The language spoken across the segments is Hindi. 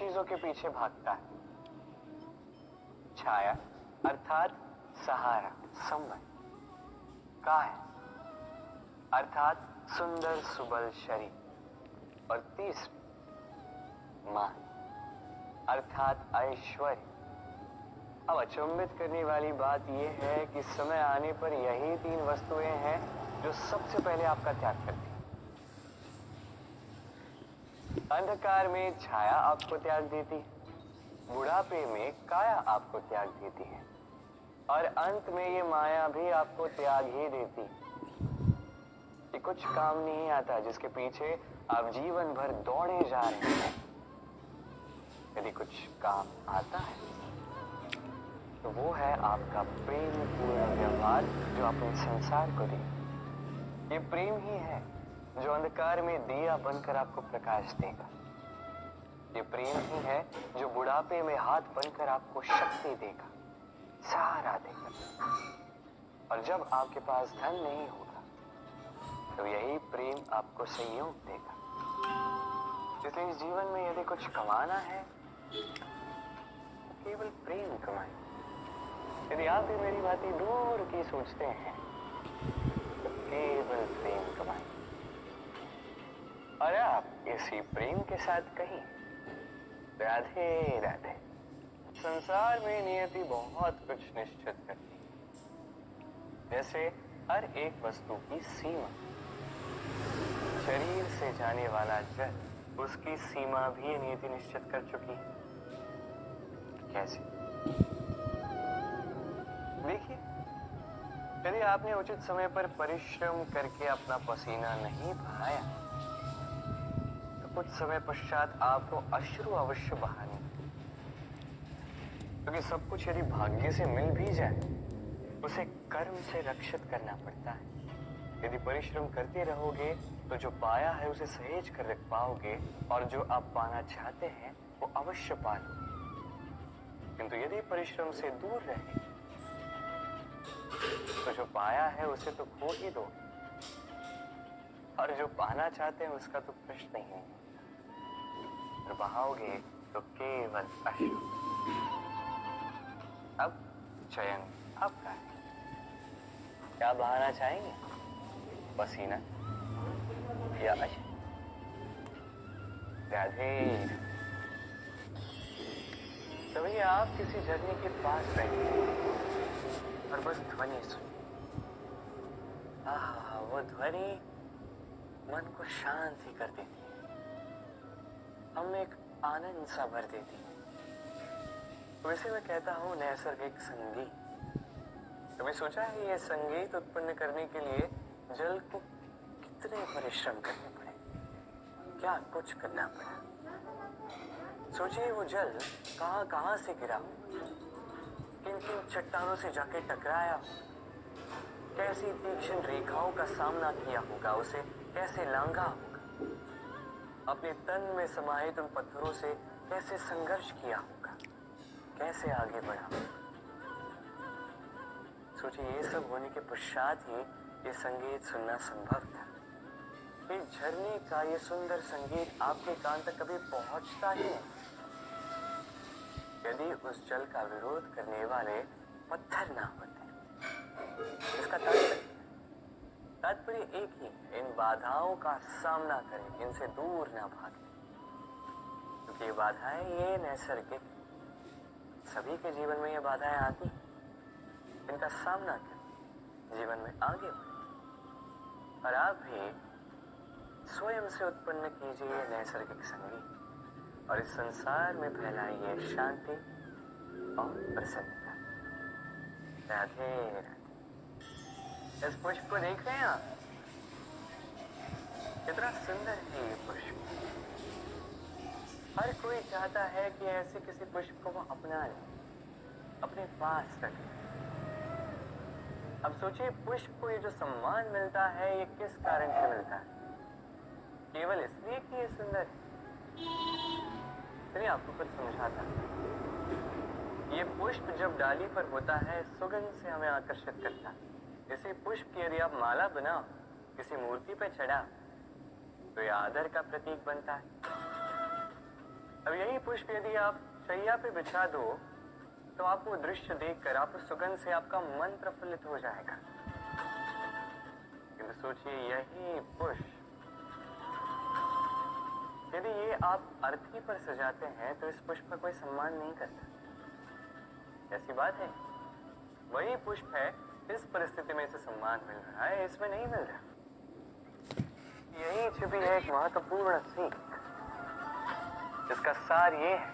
चीजों के पीछे भागता है। छाया अर्थात सहारा, संबल। काया अर्थात सुंदर सुबल शरीर। और तीसरी मान अर्थात ऐश्वर्य। अब अचंभित करने वाली बात यह है कि समय आने पर यही तीन वस्तुएं हैं जो सबसे पहले आपका त्याग करती हैं। अंधकार में छाया आपको त्याग देती है, बुढ़ापे में काया आपको त्याग देती है, और अंत में ये माया भी आपको त्याग ही देती है। ये कुछ काम नहीं आता जिसके पीछे आप जीवन भर दौड़े जा रहे हैं। यदि कुछ काम आता है तो वो है आपका प्रेम पूर्ण व्यवहार जो अपने संसार को दे। ये प्रेम ही है जो अंधकार में दिया बनकर आपको प्रकाश देगा। ये प्रेम ही है जो बुढ़ापे में हाथ बनकर आपको शक्ति देगा, सहारा देगा। और जब आपके पास धन नहीं होगा तो यही प्रेम आपको सहयोग देगा। इसलिए इस जीवन में यदि कुछ कमाना है तो केवल प्रेम कमाएं। यदि आप भी मेरी बातें दूर की सोचते हैं तो केवल प्रेम कमाएं। और आप इसी प्रेम के साथ कहीं राधे राधे। संसार में नियति बहुत कुछ निश्चित करती है, जैसे हर एक वस्तु की सीमा। शरीर से जाने वाला जल, उसकी सीमा भी नियति निश्चित कर चुकी है। कैसे? देखिए, यदि आपने उचित समय पर परिश्रम करके अपना पसीना नहीं बहाया तो कुछ समय पश्चात आपको अश्रु अवश्य बहाने, क्योंकि सब कुछ यदि भाग्य से मिल भी जाए उसे कर्म से रक्षित करना पड़ता है। यदि परिश्रम करते रहोगे तो जो पाया है उसे सहेज कर रख पाओगे, और जो आप पाना चाहते हैं वो अवश्य पालोगे। किंतु यदि परिश्रम से दूर रहे तो जो पाया है उसे तो खो ही दोगे, और जो पाना चाहते हैं उसका तो प्रश्न ही नहीं। और बहाओगे तो केवल अश्रु। अब चयन आपका है। क्या बहाना चाहेंगे, पसीना या अश्रु? राधे। कभी आप किसी झरने के पास बैठे और बस ध्वनि सुनी। आहा, वो ध्वनि मन को शांत ही कर देती है, हम एक आनंद सा भर देती है। तो इसे मैं कहता हूं नैसर्गिक संगीत। कभी सोचा है ये संगीत उत्पन्न करने के लिए जल को कितने परिश्रम करने पड़े, क्या कुछ करना पड़ा? सोचिए वो जल कहां कहां से गिरा हो, किन किन चट्टानों से जाके टकराया हो, कैसी तीक्ष्ण रेखाओं का सामना किया होगा, उसे कैसे लांघा होगा, अपने तन में समाहित उन पत्थरों से कैसे संघर्ष किया होगा, कैसे आगे बढ़ा होगा। सोचिए ये सब होने के पश्चात ही ये संगीत सुनना संभव था। इस झरने का ये सुंदर संगीत आपके कान तक कभी पहुंचता ही नहीं यदि उस जल का विरोध करने वाले पत्थर ना होते। इसका तात्पर्य एक ही, इन बाधाओं का सामना करें, इनसे दूर ना भागें, क्योंकि ये बाधाएं ये नैसर्गिक, सभी के जीवन में ये बाधाएं आती, इनका सामना करें, जीवन में आगे बढ़ें। और आप भी स्वयं से उत्पन्न कीजिए नैसर्गिक संगीत और इस संसार में फैलाइए शांति और प्रसन्नता। राधे राधे। इस पुष्प को देख रहे हैं आप, कितना सुंदर है ये पुष्प। हर कोई चाहता है कि ऐसे किसी पुष्प को वो अपना ले, अपने पास रखे। अब सोचिए पुष्प को ये जो सम्मान मिलता है ये किस कारण से मिलता है? केवल इसलिए कि ये सुंदर है? चलिए आपको कुछ समझाता हूं। ये पुष्प जब डाली पर होता है सुगंध से हमें आकर्षित करता है। इसी पुष्प की यदि आप माला बनाओ, किसी मूर्ति पर चढ़ा तो ये आदर का प्रतीक बनता है। अब यही पुष्प यदि आप शैया पे बिछा दो तो आप वो दृश्य देखकर आप उस सुगंध से आपका मन प्रफुल्लित हो जाएगा। किंतु सोचिए यही पुष्प यदि ये आप अर्थी पर सजाते हैं तो इस पुष्प का कोई सम्मान नहीं करता। ऐसी बात है, वही पुष्प है, इस परिस्थिति में इसे सम्मान मिल रहा है, इसमें नहीं मिल रहा। यही छिपी है एक महत्वपूर्ण सीख। इसका सार ये है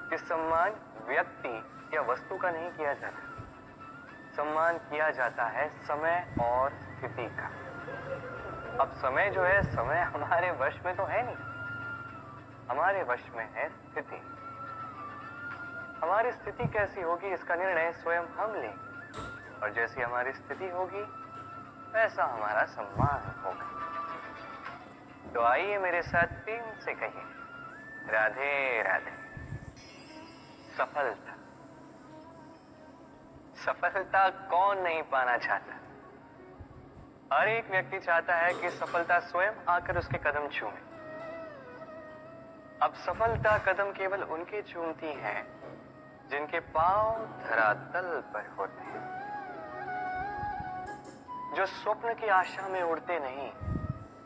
कि सम्मान व्यक्ति या वस्तु का नहीं किया जाता, सम्मान किया जाता है समय और स्थिति का। अब समय जो है, समय हमारे वश में तो है नहीं, हमारे वश में है स्थिति। हमारी स्थिति कैसी होगी इसका निर्णय स्वयं हम लेंगे, और जैसी हमारी स्थिति होगी वैसा हमारा सम्मान होगा। तो आइए मेरे साथ प्रेम से कहिए, राधे राधे। सफलता, सफलता कौन नहीं पाना चाहता? हर एक व्यक्ति चाहता है कि सफलता स्वयं आकर उसके कदम चूमे। अब सफलता कदम केवल उनके चूमती है जिनके पांव धरातल पर होते हैं, जो स्वप्न की आशा में उड़ते नहीं,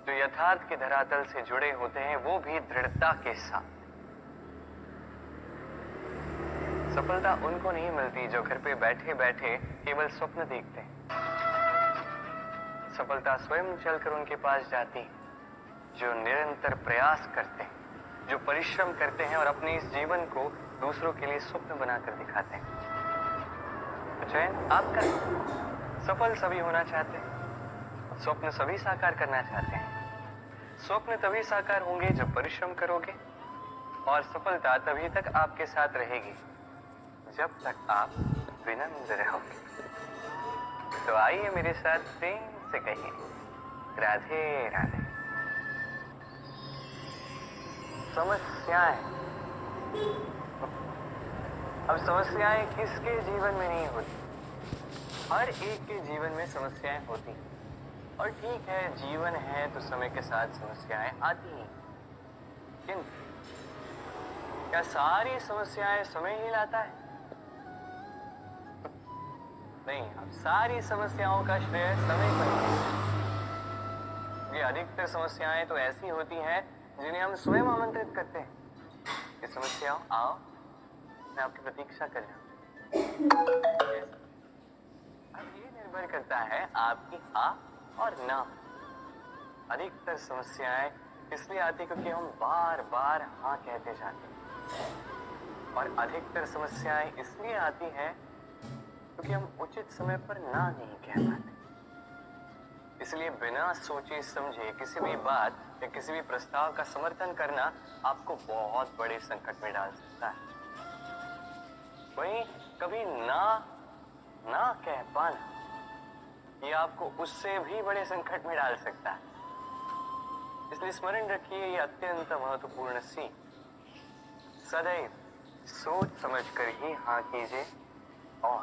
जो यथार्थ के धरातल से जुड़े होते हैं, वो भी दृढ़ता के साथ। सफलता उनको नहीं मिलती जो घर पे बैठे बैठे केवल स्वप्न देखते हैं। सफलता स्वयं चलकर उनके पास जाती, जो निरंतर प्रयास करते हैं, जो परिश्रम करते हैं और अपने इस जीवन को दूसरों के लिए स्वप्न बनाकर दिखाते हैं। तो चयन आपका। सफल सभी होना चाहते हैं, स्वप्न सभी साकार करना चाहते हैं। स्वप्न तभी साकार होंगे जब परिश्रम करोगे, और सफलता तभी तक आपके साथ रहेगी जब तक आप विनम्र रहोगे। तो आइए मेरे साथ प्रेम से कहिए, राधे राधे। समस्याएं, अब समस्याएं किसके जीवन में नहीं होती? हर एक के जीवन में समस्याएं होती। और ठीक है, जीवन है तो समय के साथ समस्याएं आती हैं, किंतु क्या सारी समस्याएं समय ही लाता है? नहीं, अब सारी समस्याओं का श्रेय समय पर नहीं। ये अधिकतर समस्याएं तो ऐसी होती हैं जिन्हें हम स्वयं आमंत्रित करते हैं कि समस्याओं आओ, मैं आपकी प्रतीक्षा कर रहा हूं। अब ये निर्भर करता है आपकी हाँ और ना। अधिकतर समस्याएं इसलिए आती क्योंकि हम बार बार हाँ कहते जाते हैं, और अधिकतर समस्याएं इसलिए आती हैं क्योंकि हम उचित समय पर ना नहीं कह पाते। इसलिए बिना सोचे समझे किसी भी बात या किसी भी प्रस्ताव का समर्थन करना आपको बहुत बड़े संकट में डाल सकता है। वहीं कभी ना कह पाना ये आपको उससे भी बड़े संकट में डाल सकता है। इसलिए स्मरण रखिए, ये अत्यंत महत्वपूर्ण सीख। सदैव सोच समझकर ही हाँ कीजिए और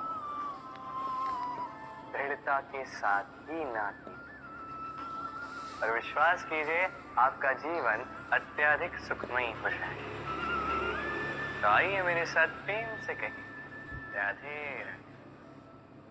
दृढ़ता के साथ ही ना कीजिए, और विश्वास कीजिए आपका जीवन अत्यधिक सुखमयी हो जाए। तो आइए मेरे साथ प्रेम से कहिए, राधे राधे।